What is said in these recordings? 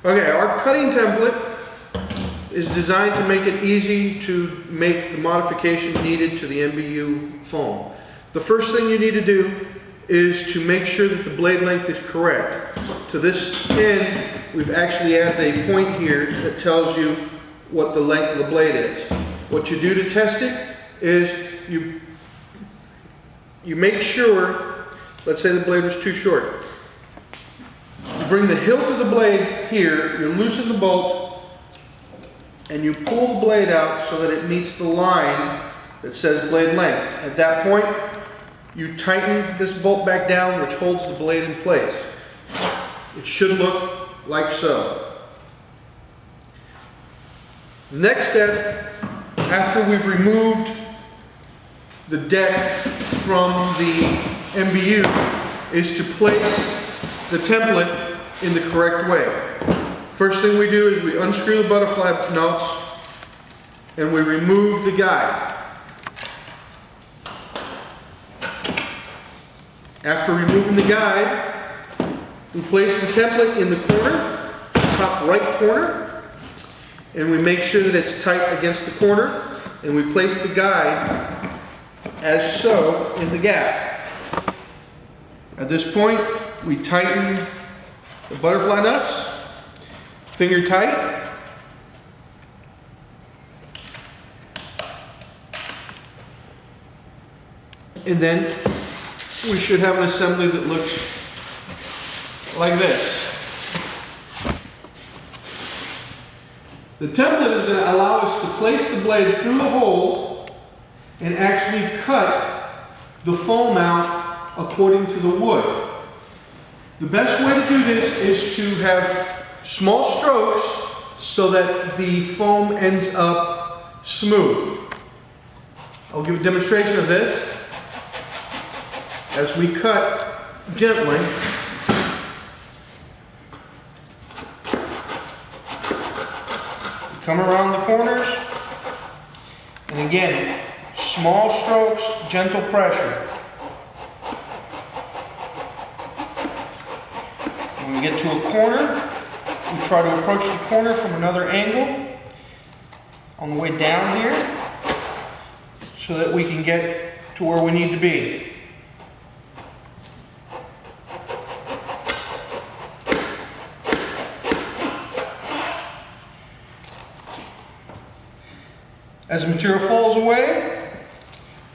Okay, our cutting template is designed to make it easy to make the modification needed to the MBU foam. The first thing you need to do is to make sure that the blade length is correct. To this end, we've actually added a point here that tells you what the length of the blade is. What you do to test it is you make sure, let's say the blade was too short. You bring the hilt of the blade here, you loosen the bolt, and you pull the blade out so that it meets the line that says blade length. At that point, you tighten this bolt back down, which holds the blade in place. It should look like so. The next step, after we've removed the deck from the MBU, is to place the template in the correct way. First thing we do is we unscrew the butterfly nuts and we remove the guide. After removing the guide, we place the template in the corner, top right corner, and we make sure that it's tight against the corner, and we place the guide as so in the gap. At this point, we tighten the butterfly nuts, finger tight, and then we should have an assembly that looks like this. The template is going to allow us to place the blade through the hole and actually cut the foam out according to the wood. The best way to do this is to have small strokes so that the foam ends up smooth. I'll give a demonstration of this. As we cut gently, come around the corners, and again, small strokes, gentle pressure. When we get to a corner, we try to approach the corner from another angle on the way down here so that we can get to where we need to be. As the material falls away,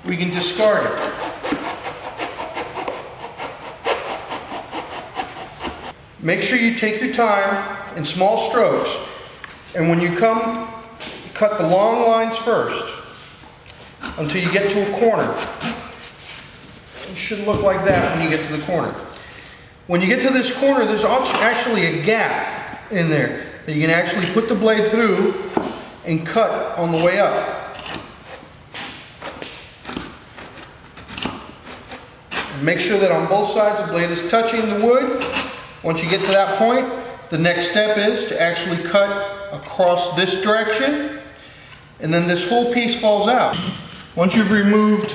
we can discard it. Make sure you take your time in small strokes, and when you come, cut the long lines first until you get to a corner. It should look like that when you get to the corner. When you get to this corner, there's actually a gap in there that you can actually put the blade through and cut on the way up. And make sure that on both sides the blade is touching the wood. Once you get to that point, the next step is to actually cut across this direction, and then this whole piece falls out. Once you've removed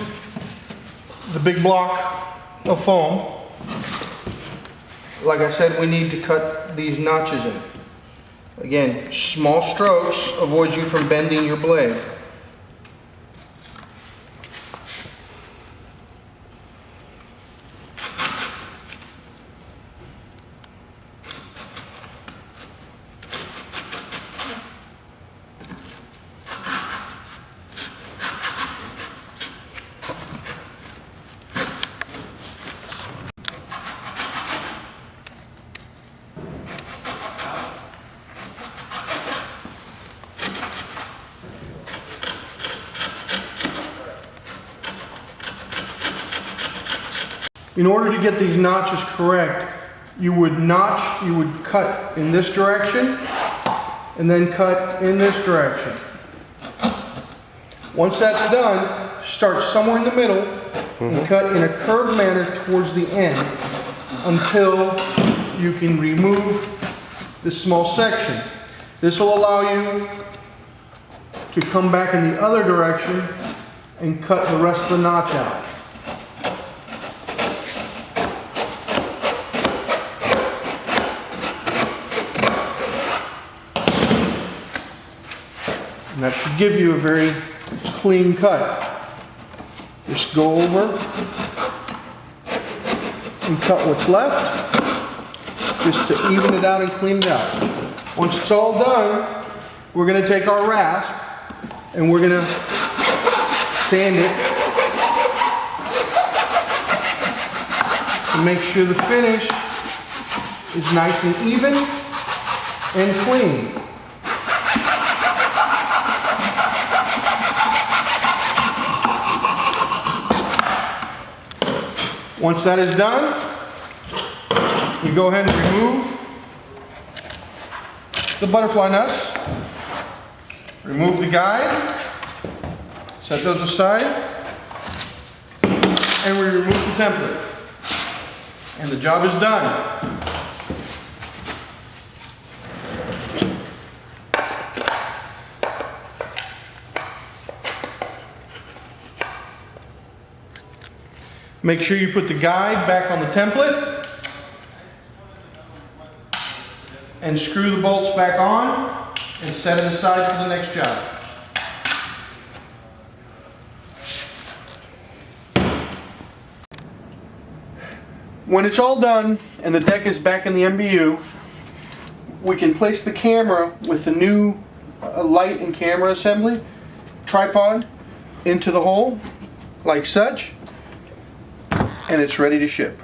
the big block of foam, like I said, we need to cut these notches in. Again, small strokes avoids you from bending your blade. In order to get these notches correct, you would cut in this direction and then cut in this direction. Once that's done, start somewhere in the middle and cut in a curved manner towards the end until you can remove this small section. This will allow you to come back in the other direction and cut the rest of the notch out. that should give you a very clean cut. Just go over and cut what's left, just to even it out and clean it out. Once it's all done, we're going to take our rasp and we're going to sand it to make sure the finish is nice and even and clean. Once that is done, we go ahead and remove the butterfly nuts, remove the guide, set those aside, and we remove the template. And the job is done. Make sure you put the guide back on the template and screw the bolts back on and set it aside for the next job. When it's all done and the deck is back in the MBU, we can place the camera with the new light and camera assembly tripod into the hole like such, and it's ready to ship.